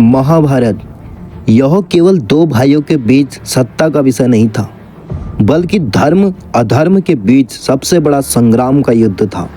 महाभारत यह केवल दो भाइयों के बीच सत्ता का विषय नहीं था, बल्कि धर्म अधर्म के बीच सबसे बड़ा संग्राम का युद्ध था।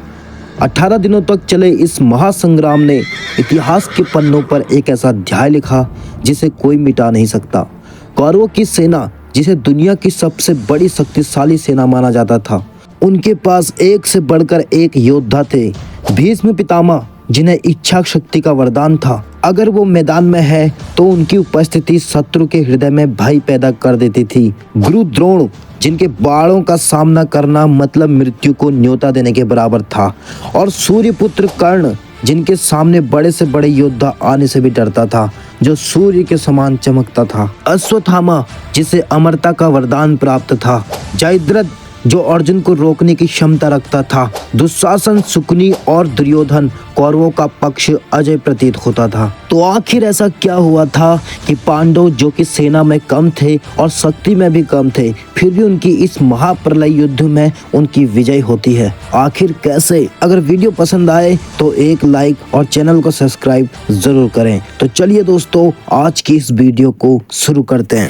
18 दिनों तक चले इस महासंग्राम ने इतिहास के पन्नों पर एक ऐसा अध्याय लिखा जिसे कोई मिटा नहीं सकता। कौरवों की सेना, जिसे दुनिया की सबसे बड़ी शक्तिशाली सेना माना जाता था, उनके पास एक से बढ़कर एक योद्धा थे। भीष्म पितामह, जिन्हें इच्छा शक्ति का वरदान था, अगर वो मैदान में है तो उनकी उपस्थिति शत्रु के हृदय में भय पैदा कर देती थी। गुरु द्रोण, जिनके बाणों का सामना करना मतलब मृत्यु को न्योता देने के बराबर था, और सूर्यपुत्र कर्ण, जिनके सामने बड़े से बड़े योद्धा आने से भी डरता था, जो सूर्य के समान चमकता था। अश्वत्थामा, जिसे अमरता का वरदान प्राप्त था। जयद्रथ, जो अर्जुन को रोकने की क्षमता रखता था। दुशासन, शकुनी और दुर्योधन, कौरवों का पक्ष अजय प्रतीत होता था। तो आखिर ऐसा क्या हुआ था कि पांडव, जो कि सेना में कम थे और शक्ति में भी कम थे, फिर भी उनकी इस महाप्रलय युद्ध में उनकी विजय होती है? आखिर कैसे? अगर वीडियो पसंद आए तो एक लाइक और चैनल को सब्सक्राइब जरूर करें। तो चलिए दोस्तों, आज की इस वीडियो को शुरू करते हैं।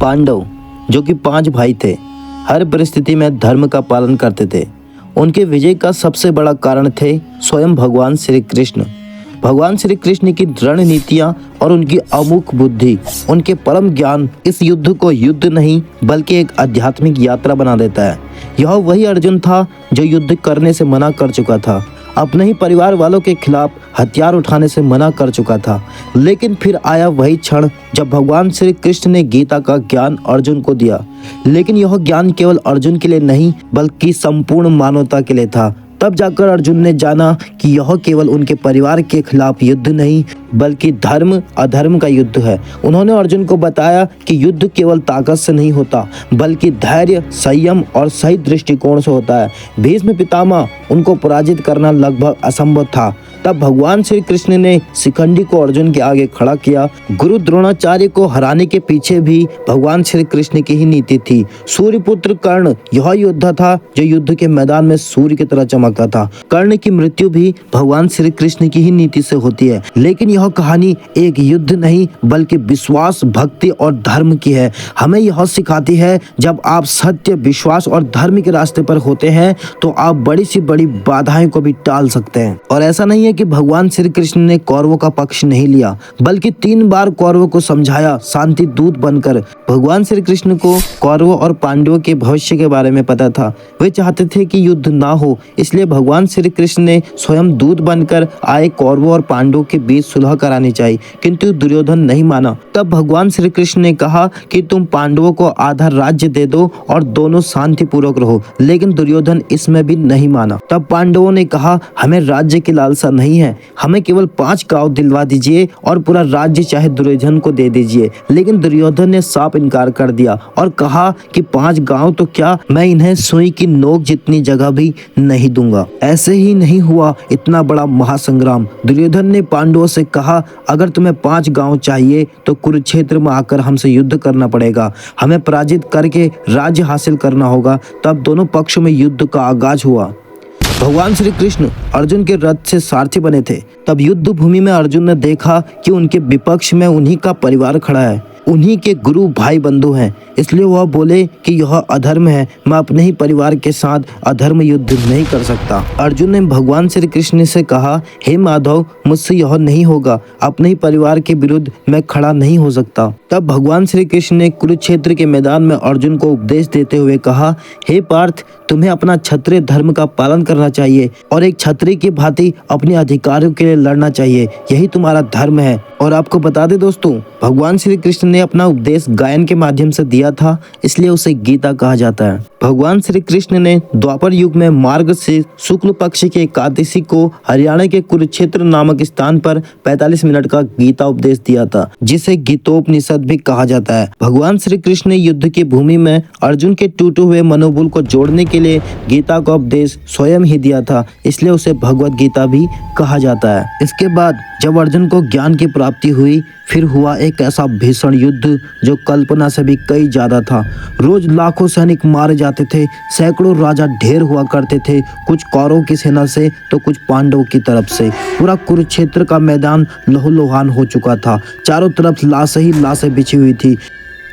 पांडव, जो कि 5 भाई थे, हर परिस्थिति में धर्म का पालन करते थे। उनके विजय का सबसे बड़ा कारण थे स्वयं भगवान श्री कृष्ण। भगवान श्री कृष्ण की रणनीतियां और उनकी अमोघ बुद्धि, उनके परम ज्ञान इस युद्ध को युद्ध नहीं बल्कि एक आध्यात्मिक यात्रा बना देता है। यह वही अर्जुन था जो युद्ध करने से मना कर चुका था, अपने ही परिवार वालों के खिलाफ हथियार उठाने से मना कर चुका था। लेकिन फिर आया वही क्षण जब भगवान श्री कृष्ण ने गीता का ज्ञान अर्जुन को दिया। लेकिन यह ज्ञान केवल अर्जुन के लिए नहीं बल्कि संपूर्ण मानवता के लिए था। तब जाकर अर्जुन ने जाना कि यह केवल उनके परिवार के खिलाफ युद्ध नहीं बल्कि धर्म अधर्म का युद्ध है। उन्होंने अर्जुन को बताया कि युद्ध केवल ताकत से नहीं होता बल्कि धैर्य, संयम और सही दृष्टिकोण से होता है। भीष्म पितामह, उनको पराजित करना लगभग असंभव था। तब भगवान श्री कृष्ण ने शिखंडी को अर्जुन के आगे खड़ा किया। गुरु द्रोणाचार्य को हराने के पीछे भी भगवान श्री कृष्ण की ही नीति थी। सूर्यपुत्र कर्ण, यह योद्धा था जो युद्ध के मैदान में सूर्य की तरह चमकता था। कर्ण की मृत्यु भी भगवान श्री कृष्ण की ही नीति से होती है। लेकिन यह कहानी एक युद्ध नहीं बल्कि विश्वास, भक्ति और धर्म की है। हमें यह सिखाती है, जब आप सत्य, विश्वास और धर्म के रास्ते पर होते हैं तो आप बड़ी सी बड़ी बाधाएं को भी टाल सकते हैं। और ऐसा नहीं है कि भगवान श्री कृष्ण ने कौरवों का पक्ष नहीं लिया, बल्कि 3 बार कौरवों को समझाया, शांति दूत बनकर। भगवान श्री कृष्ण को कौरवों और पांडवों के भविष्य के बारे में पता था। वे चाहते थे कि युद्ध ना हो, इसलिए भगवान श्री कृष्ण ने स्वयं दूत बनकर आए कौरवों और पांडवों के बीच सुलह करानी चाहिए, किंतु दुर्योधन नहीं माना। तब भगवान श्री कृष्ण ने कहा कि तुम पांडवों को आधा राज्य दे दो और दोनों शांतिपूर्वक रहो। लेकिन दुर्योधन इसमें भी नहीं माना। तब पांडवों ने कहा, हमें राज्य की लालसा नहीं है, हमें केवल 5 गांव दिलवा दीजिए और पूरा राज्य चाहे दुर्योधन को दे दीजिए। लेकिन दुर्योधन ने साफ इनकार कर दिया और कहा कि 5 गांव तो क्या, मैं इन्हें सुई की नोक जितनी जगह भी नहीं दूंगा। ऐसे ही नहीं हुआ इतना बड़ा महासंग्राम। दुर्योधन ने पांडवों से कहा, अगर तुम्हें 5 गांव चाहिए तो कुरुक्षेत्र में आकर हमसे युद्ध करना पड़ेगा, हमें पराजित करके राज्य हासिल करना होगा। तब दोनों पक्षों में युद्ध का आगाज हुआ। भगवान श्री कृष्ण अर्जुन के रथ से सारथी बने थे। तब युद्ध भूमि में अर्जुन ने देखा कि उनके विपक्ष में उन्हीं का परिवार खड़ा है, उन्हीं के गुरु भाई बंधु हैं। इसलिए वह बोले कि यह अधर्म है, मैं अपने ही परिवार के साथ अधर्म युद्ध नहीं कर सकता। अर्जुन ने भगवान श्री कृष्ण से कहा, हे माधव, मुझसे यह नहीं होगा, अपने ही परिवार के विरुद्ध मैं खड़ा नहीं हो सकता। तब भगवान श्री कृष्ण ने कुरुक्षेत्र के मैदान में अर्जुन को उपदेश देते हुए कहा, हे पार्थ, तुम्हें अपना क्षत्रिय धर्म का पालन करना चाहिए और एक क्षत्रिय की भांति अपने अधिकारों के लिए लड़ना चाहिए, यही तुम्हारा धर्म है। और आपको बता दें दोस्तों, भगवान श्री कृष्ण ने अपना उपदेश गायन के माध्यम से दिया था, इसलिए उसे गीता कहा जाता है। भगवान श्री कृष्ण ने द्वापर युग में मार्ग से शुक्ल पक्ष की एकादशी को हरियाणा के कुरुक्षेत्र नामक स्थान पर 45 मिनट का गीता उपदेश दिया था, जिसे गीतोपनिषद भी कहा जाता है। भगवान श्री कृष्ण ने युद्ध की भूमि में अर्जुन के टूटे हुए मनोबल को जोड़ने के लिए गीता का उपदेश स्वयं ही दिया था, इसलिए उसे भगवत गीता भी कहा जाता है। इसके बाद जब अर्जुन को ज्ञान की प्राप्ति हुई, फिर हुआ एक ऐसा भीषण युद्ध युद्ध जो कल्पना से भी कई ज्यादा था। रोज लाखों सैनिक मारे जाते थे, सैकड़ों राजा ढेर हुआ करते थे, कुछ कौरवों की सेना से तो कुछ पांडवों की तरफ से। पूरा कुरुक्षेत्र का मैदान लहूलुहान हो चुका था, चारों तरफ लाशें ही लाशें बिछी हुई थी।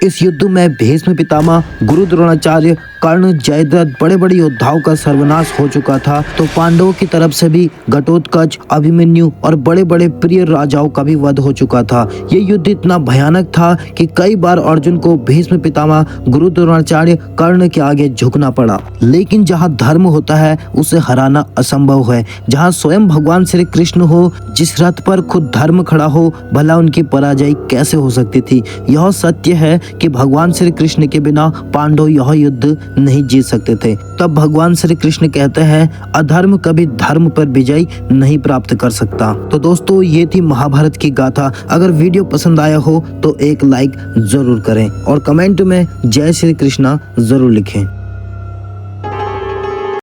इस युद्ध में भीष्म पितामह, गुरु द्रोणाचार्य, कर्ण, जयद्रथ बड़े बड़े योद्धाओं का सर्वनाश हो चुका था, तो पांडवों की तरफ से भी घटोत्कच, अभिमन्यु और बड़े बड़े प्रिय राजाओं का भी वध हो चुका था। ये युद्ध इतना भयानक था कि कई बार अर्जुन को भीष्म पितामह, गुरु द्रोणाचार्य, कर्ण के आगे झुकना पड़ा। लेकिन जहाँ धर्म होता है उसे हराना असंभव है। जहाँ स्वयं भगवान श्री कृष्ण हो, जिस रथ पर खुद धर्म खड़ा हो, भला उनकी पराजय कैसे हो सकती थी। यह सत्य है कि भगवान श्री कृष्ण के बिना पांडव यह युद्ध नहीं जीत सकते थे। तब भगवान श्री कृष्ण कहते हैं, अधर्म कभी धर्म पर विजय नहीं प्राप्त कर सकता। तो दोस्तों, ये थी महाभारत की गाथा। अगर वीडियो पसंद आया हो तो एक लाइक जरूर करें और कमेंट में जय श्री कृष्णा जरूर लिखें।